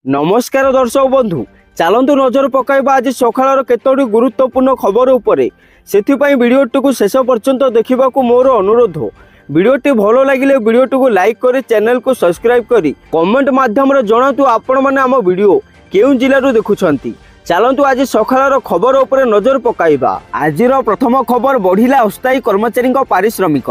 नमस्कार दर्शक बंधु चलतु नजर पकाइबा आज सकाळर केतोटी गुरुत्वपूर्ण खबर उपरे सेथिपई वीडियोटी को शेष पर्यंत देखा मोर अनुरोध। वीडियोटी भल लगे वीडियोटी को लाइक करी चैनल को सब्सक्राइब करी कमेंट माध्यम जनातु आपण माने आम वीडियो केउ जिल्लारू देखुछंती। चलतु आज सकाळर खबर उपरे नजर पकाइबा। आजिर प्रथम खबर बढ़िला अस्थायी कर्मचारी पारिश्रमिक।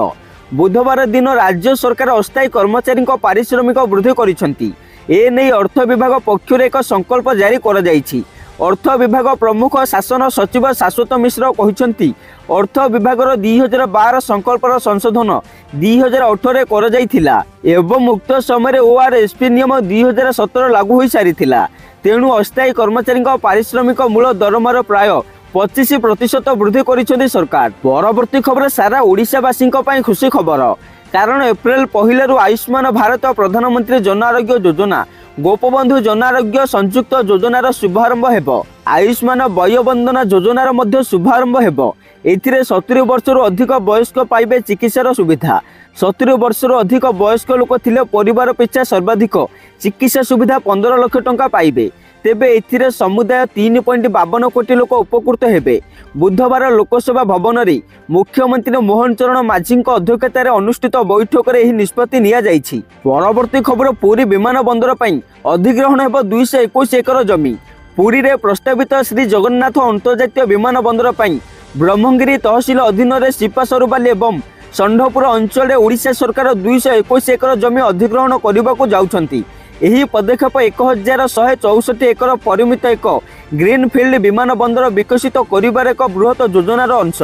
बुधवार दिन राज्य सरकार अस्थायी कर्मचारी पारिश्रमिक वृद्धि करिसंती। एने अर्थ विभाग पक्षर एक संकल्प जारी कर जाइछि। अर्थ विभाग प्रमुख शासन सचिव शाश्वत मिश्र कहते अर्थ विभाग 2012 संकल्पर संशोधन 2018 कर जाइथिला एवं मुक्त समय ओआरएसपी नियम 2017 लागू हो सारी। तेणु अस्थायी कर्मचारी पारिश्रमिक मूल दरमार प्राय 25% वृद्धि करिसेंती सरकार। परवर्ती खबर सारा ओडिशावासी खुशी खबर, कारण एप्रिल 1 आयुष्मान भारत प्रधानमंत्री जन आरोग्य योजना गोपबंधु जन आरोग्य संयुक्त योजनार शुभारंभ हेबो। आयुष्मान वयोबंदना योजनार मध्य शुभारंभ हेबो। एथिरे 70 वर्षरु अधिक वयस्क पाइबे चिकित्सार सुविधा। 70 वर्षरु अधिक वयस्क लोक थिले परिवार पिछा सर्वाधिक चिकित्सा सुविधा 15 लाख टंका पाइबे। तेबे एथिरे समुदाय 3.52 कोटी लोक उपकृत हेबे। बुधवार लोकसभा भवन में मुख्यमंत्री मोहन चरण माझी अध्यक्षतार अनुष्ठित बैठक में निष्पत्ति निया जाइछि। परवर्ती खबर पुरी विमान बंदर पर अधिग्रहण हेब 221 एकर जमी। पुरी रे प्रस्तावित श्री जगन्नाथ अंतर्जातीय विमान बंदर पर ब्रह्मगिरी तहसिल अधीन में सिपासरुबाली एवं षंढपुर अंचल ओडिशा सरकार 221 एकर जमी अधिग्रहण करने को जाउछंती। यही पदक्षेप 1164 एकर परिमित एक ग्रीनफिल्ड विमान बंदर विकसित करिबार एक बृहत योजनार अंश।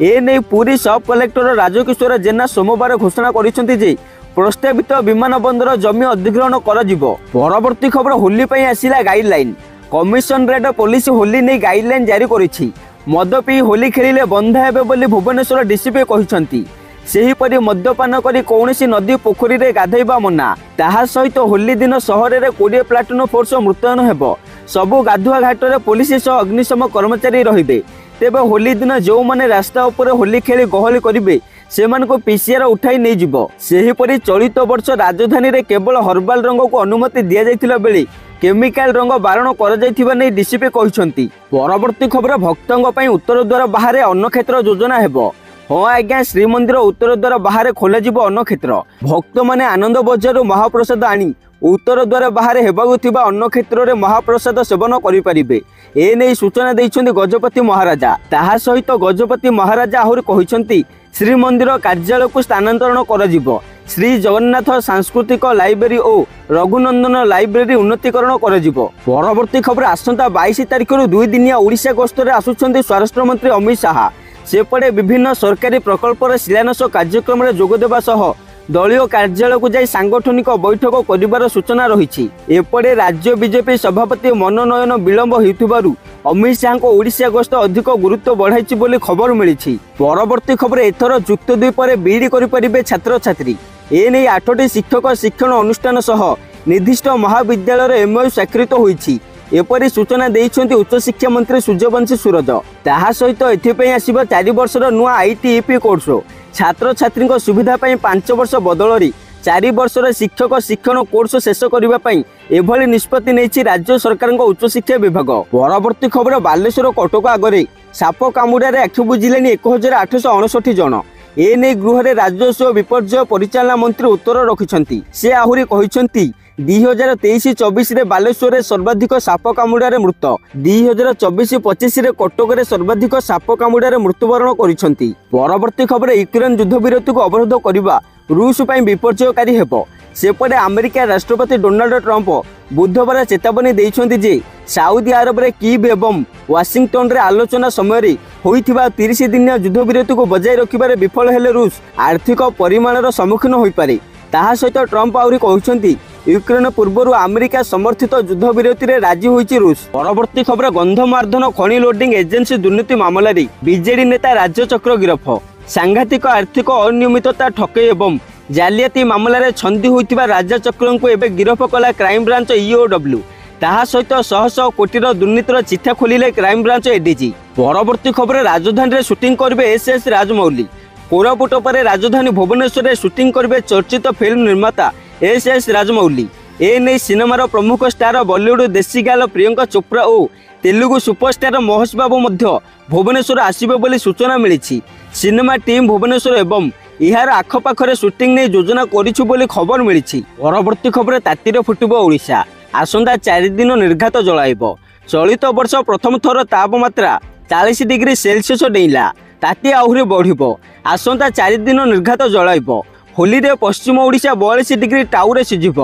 एने पुरी सब कलेक्टर राजकिशोर जेना सोमवार घोषणा करिसेंती जे प्रस्तावित विमान बंदर जमी अधिग्रहण कराजिबो। परवर्ती खबर होली पई आसिला गाइडलाइन। कमिशनरेट पुलिस होली नै गाइडलाइन जारी करिछि। मद पी होली खेलिले बंधा हेबे बोली भुवनेश्वर डीसीपी कहिसंती। सेहीपरि मद्यपान करी कौनसी नदी पोखरी रे गाधैबा मना। ताहा सहित होली दिन सहर रे 20 प्लाटून फोर्स मुतयन हेबो। सबु गाधुआ घाट रे पुलिस सह अग्निशम कर्मचारी रहिबे। तेबे होली दिन जो माने रास्ता ऊपर होली खेली गहली करिवे सेमान को पीसीआर उठाई नै जिवो। सेहीपरि चलित वर्ष राजधानी रे केवल हर्बाल रंग को अनुमति दिया जाइथिला बेले केमिकल रंग बारण कर जाइथिबा नै डीसीपी कहिसंती। परवर्ती खबर भक्तंग पई उत्तर द्वार बाहर अन्न क्षेत्र योजना हेबो। हाँ आज्ञा, श्रीमंदिर उत्तर द्वार बाहर खोल अन्न क्षेत्र। भक्त माने आनंद बजार महाप्रसाद आनी उत्तर द्वार बाहर हेबागुथिबा अन्न क्षेत्र में महाप्रसाद सेवन करें। एने सूचना देइछन्ति गजपति महाराजा। ताहा सहित गजपति महाराजा आहुरी कहिसंती श्रीमंदिर कार्यालय को स्थानांतरण कर श्री जगन्नाथ सांस्कृतिक लाइब्रेरी और रघुनंदन लाइब्रेरी उन्नतीकरण कर। परवर्ती खबर आसंता 22 तारिख 2 दिनिया ओडिशा गस्त रे आसुछन्ति स्वराष्ट्र मंत्री अमित शाह। सेपटे विभिन्न सरकारी प्रकल्पर शिलान्यास कार्यक्रम में जोगदेवा सह दलीय कार्यालय को जाई सांगठनिक बैठक करिबार सूचना रही। एपटे राज्य बीजेपी सभापति मनोनयन विलंब होइथिबारु अमित शाह को ओडिशा गस्त अधिक गुरुत्व बढ़ाई बोली खबर मिली। परवर्ती खबर एथर जुक्त 2 पर बीडी करिपारिबे छात्र छात्री। एने 8टी शिक्षक शिक्षण अनुष्ठान सह निर्दिष्ट महाविद्यालय एमओयू स्वाक्षरित होइछि। एपरी सूचना देइछन्ति उच्च शिक्षा मंत्री सूर्यवंशी सूरज। ताहा सहित एथिपई आसीबा 4 वर्षर नुआ आईटीईपी कोर्स। छात्र छात्री सुविधा पई 5 वर्ष बदलरी 4 वर्षर शिक्षक शिक्षण कोर्स शेष करबा पई एभली निष्पत्ति नेछि राज्य सरकार उच्च शिक्षा विभाग। परवर्ती खबर बालेश्वर कटक आगरे साप कामुड़ारे आखि बुझिलेनी 1859 जन। एने गृह रे राजस्व विपर्यय परिचालना मंत्री उत्तर रखिछन्ति। से आहुरी कहिछन्ति 2023-24 रे बालेश्वर रे सर्वाधिक साप कामुड़ारे मृत। 2024-25 रे कटक रे सर्वाधिक साप कामुड़ारे मृत्युवरण करिसंती। परवर्ती खबर यूक्रेन युद्ध विरति को अवरोध करबा रूस पई विपर्ययकारी हेबो। सेपटे अमेरिका राष्ट्रपति डोनाल्ड ट्रंप बुधवार चेतावनी देइछन्ति जे साउदी अरब रे कीव एवं वाशिंगटन रे आलोचना समय होइथिबा 30 दिनिया युद्ध विरति को बजाय रखिबारे विफल हेले रूस आर्थिक परिमाणर सम्मुखीन होई पारे। ताहा सहित ट्रंप आउरी कहिसंती यूक्रेन पूर्व अमेरिका समर्थित युद्ध विरति रे राजी होइछि रूस। परवर्ती खबर गंधमार्दन खनि लोडिंग एजेंसी दुर्नीति मामला रे बीजेडी नेता राज्य चक्र गिरफ। सांघातिक आर्थिक अनियमितता ठकई एवं जालियाती मामला रे छंदी होइथिबा राज्य चक्र को एबे गिरफ कला क्राइम ब्रांच ईओडब्ल्यू। ताहा सहित शह शह कोटीर दुर्नीतिर चिठा खोलिले क्राइम ब्रांच एडीजी। परवर्ती खबर राजधानी रे शूटिंग करबे एसएस राजमौली। कोरापुट पर राजधानी भुवनेश्वर रे शूटिंग करबे चर्चित फिल्म निर्माता एसएस राजमौली। एने सिनेमार प्रमुख स्टार बॉलीवुड देसी गाल प्रियंका चोप्रा और तेलुगु सुपरस्टार महेश बाबू मध्य भुवनेश्वर आसिबे बोली सूचना मिली। सिनेमा टीम भुवनेश्वर एवं यार आखपाखरे सुटिंग नहीं योजना करिछु बोली खबर मिली। परवर्ती खबर तातीर फुटब ओडिशा आसंता 4 दिन निर्घात जलाइब। चलित वर्ष प्रथम थर तापमात्रा 40 डिग्री सेल्सियस डेइला। ताती आहुरी बढ़िब। आसंता 4 दिन निर्घात जलाइब। होली रे पश्चिम ओडिशा 42 डिग्री टाउरे सिझिब।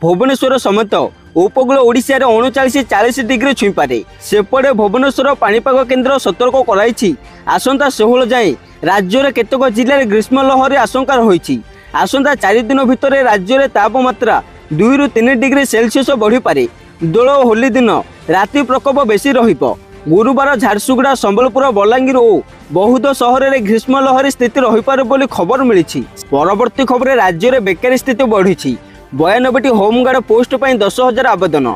भुवनेश्वर समेत उपकूल ओडिशा 39-40 डिग्री छुईपारे। सेपटे भुवनेश्वर पाणीपाग केन्द्र सतर्क कराई। आसंता 16 जाए राज्य में केतक जिले में ग्रीष्म लहरी आशंका रही। आसंता 4 दिन भितर राज्य में तापमात्रा 2 ରୁ 3 डिग्री सेल्सियस बढ़ी पारे। दोल होली दिन राति प्रकोप बेसी रहिब। गुरुवार झारसुगुड़ा संबलपुर बलांगीर और बौद्ध सहर में ग्रीष्म लहरी स्थिति रहीपर बोली खबर मिली। परवर्ती खबर राज्य में बेकारी स्थिति बढ़ी। 92टी होमगार्ड पोस्ट पर 10,000 आवेदन।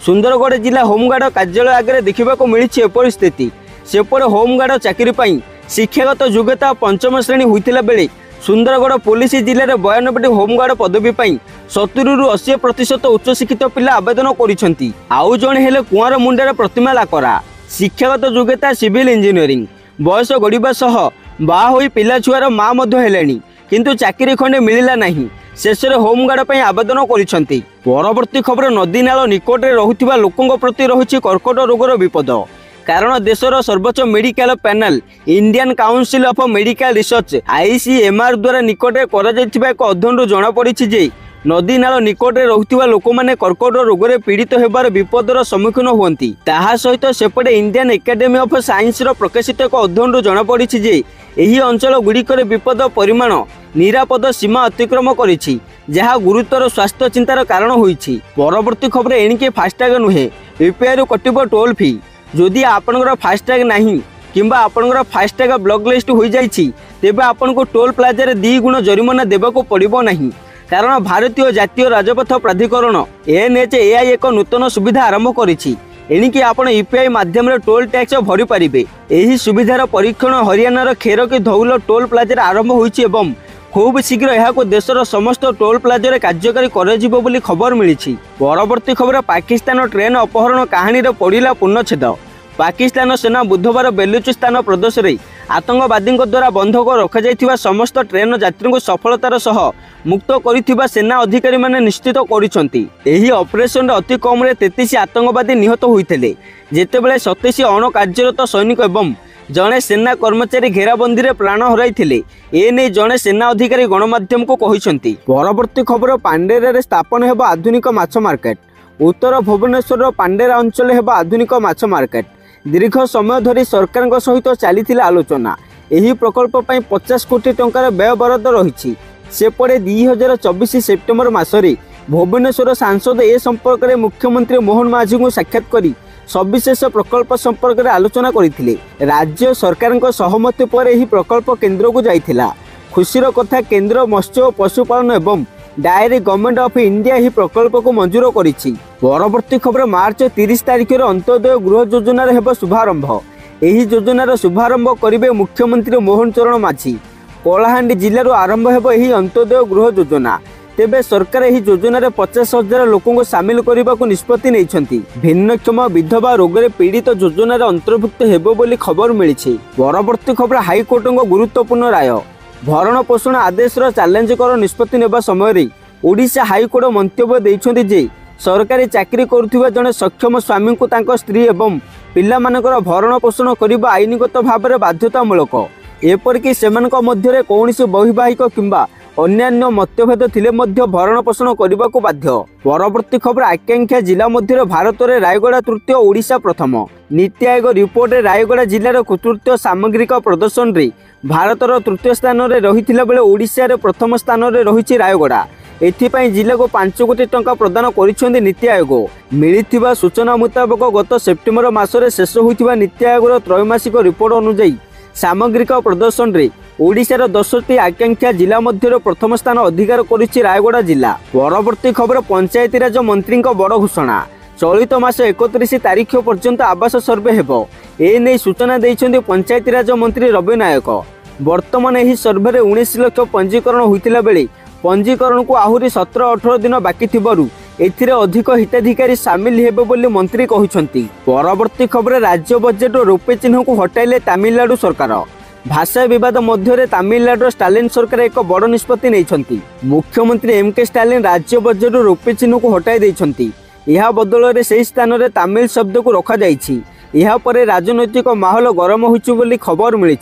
सुंदरगढ़ जिला होमगार्ड कार्यालय आगे देखा मिली एपरी स्थिति। सेपटे होमगार्ड चाकरी पर शिक्षागत योग्यता 5म श्रेणी होता बेले सुंदरगढ़ पुलिस जिले में 92टी होमगार्ड पदवी 70 ରୁ 80% उच्चशिक्षित पिला आवेदन करिसेंती। आउ जणे हेले कुआर मुंडार प्रतिमा लाकरा। शिक्षागत योग्यता सिविल इंजीनियरिंग। बयस गड़िबा सह बा होई पिला छुआर माँ मध्य हेलेनी किंतु चाकरी खंडे मिलिला नहीं। शेष में होमगार्ड पर आवेदन करिसेंती। परवर्ती खबर नदी नाल निकट में रहुथिबा लोकंक प्रति रही कर्कट रोगर विपद। कारण देशर सर्वोच्च medical panel Indian council of medical research ICMR द्वारा निकट में करा एक अध्ययन जना पड़ी जे नदी नाल निकट में रहुथिबा लोक माने कर्कट रोग में पीड़ित होबार विपदर सम्मुखीन हुअंती। ताहा सहित सेपटे इंडियन एकेडमी ऑफ साइंस रो प्रकाशित एक अध्ययन जना पड़ी जे एही अंचल गुड़िकर विपद परिमाण निरापद सीमा अतिक्रम करिछि जहा गुरुतर स्वास्थ्य चिंतार कारण होइछि। परवर्ती खबर एणिके फास्टैग नुहे यूपीआई कटिब टोल फी। जदि आपनकर फास्टैग नहीं किंबा आपनकर फास्टैग ब्लॉक लिस्ट हो जाइछि तेबे आपनको टोल प्लाजा रे 2 गुण जरिमाना देबाको पड़िबो नहीं। कारण भारतीय जातीय राजपथ प्राधिकरण NHAI एक नूतन सुविधा आरंभ करिछि। एणिकी आपण यूपीआई माध्यम रे टोल टैक्स भरि पारिबे। एही सुविधार परीक्षण हरियाणार खेरकी धौल टोल प्लाजा आरंभ होइछि एवं खूब शीघ्र यहाको देशर समस्त टोल प्लाजा रे कार्यकारी कराजिबो बोली खबर मिली। परवर्ती खबर पाकिस्तान ट्रेन अपहरण कहानी रे पड़िला पूर्णछेद। पाकिस्तान सेना बुधवार बेलुचिस्तान प्रदेश में आतंकवादी द्वारा बंधक रखा जाइथिबा समस्त ट्रेन यात्री को सफलतार सह मुक्त करिथिबा सेना अधिकारी माने निश्चित करिसंती। एही ऑपरेशन अति कम रे 33 आतंकवादी निहत होइथिले जेतेबेले 27 अण कार्यरत सैनिक एवं जड़े सेना कर्मचारी घेराबंदी रे प्राण हराइथिले। एने जड़े सेना अधिकारी गणमाध्यम को कहिसंती। परवर्ती खबर पांडेरा रे स्थापन हेबा आधुनिक माछ मार्केट। उत्तर भुवनेश्वर पांडेरा अंचल हेबा आधुनिक माछ मार्केट। दीर्घ समय धरी सरकार सहित चली आलोचना। यही प्रकल्प 50 कोटी टंकार व्यय बराद रही। सेपटे 2024 सेप्टेम्बर मासरे भुवनेश्वर सांसद ए संपर्क में मुख्यमंत्री मोहन माझी को साक्षात करी सविशेष प्रकल्प संपर्क में आलोचना करथिले। राज्य सरकार सहमति पर यह प्रकल्प केंद्र को जाइथिला। खुशीर कथा केंद्र मत्स्य और पशुपालन एवं डायरी गवर्नमेंट ऑफ इंडिया ही प्रकल्प को मंजूर करिछि। परवर्ती खबर मार्च 30 तारिख में अंत्योदय गृह योजनार हेब शुभारंभ। यही योजनार शुभारंभ करिवे मुख्यमंत्री मोहन चरण माझी। कलाहांडी जिल्लार आरंभ हेब यही अंत्योदय गृह योजना। तेबे सरकार यही योजनार 50,000 लोकों को सामिल करने को निष्पत्ति नहीं। भिन्नक्षम विधवा रोग में पीड़ित योजनार अंतर्भुक्त हेब बोली खबर मिली। परवर्ती खबर हाईकोर्ट गुरुत्वपूर्ण राय। भरण पोषण आदेश चैलेंज कर निष्पत्ति नेबा समय ओडिशा हाईकोर्ट मंतव्य देइछन्ति जे सरकारी चाकरी करुथिबा जने सक्षम स्वामी को तांको स्त्री एवं पिला मानकर भरण पोषण करबा आईनगत भाव में बाध्यतामूलक। एपरिक सेमानक मध्यरे कौनसी वैवाहिक किंबा अन्यान्य मतभेद थिले मध्य भरण पोषण करने को बाध्य। परवर्ती खबर आकांक्षा जिला मध्य भारत में रायगड़ा तृतीय ओडिशा प्रथम। नीति आयोग रिपोर्ट रायगड़ा जिलार तृतीय सामग्रिक प्रदर्शन रे भारतर तृतीय स्थान में रही बेले ओडिशा रे प्रथम स्थान में रही रायगड़ा। एथिपाई जिला को 5 कोटी टंका प्रदान करिसेंति नीति आयोग। मिलिथिबा सूचना मुताबक गत सेप्टेम्बर मासरे शेष होइथिबा नीति आयोगर त्रैमासिक रिपोर्ट अनुसार सामग्रिक प्रदर्शन रे ओडिशार 10टी आकांक्षा जिला मध्य प्रथम स्थान अधिकार करिछि रायगड़ा जिला। परवर्ती खबर पंचायतीराज मंत्री बड़ घोषणा। चलित मास 31 तारिख पर्यंत आवास सर्वे हेबो। एने सूचना दैछन्ति पंचायतीराज मंत्री रवि नायक। वर्तमान एही सर्वे रे 19 लाख पंजीकरण होइतिला बेले पंजीकरण को आहुरी 17-18 दिन बाकी थिबारु एथिरे अधिक हिताधिकारी सामिल हेबे बोली मंत्री कहउछंती। परवर्ती खबर राज्य बजेट रुपे चिन्ह को हटाइले तमिलनाडु सरकार। भाषा विवाद मध्य तमिलनाडु स्टालिन सरकार एक बड़ निष्पत्ति नहीं। मुख्यमंत्री एम.के. स्टालिन राज्य बजेट रुपे चिन्ह को हटाई देइछंती। यह बदल में से स्थान में तमिल शब्द को रखा जाइछि। यह पर राजनैतिक माहौल गरम होइछि बोली खबर मिली।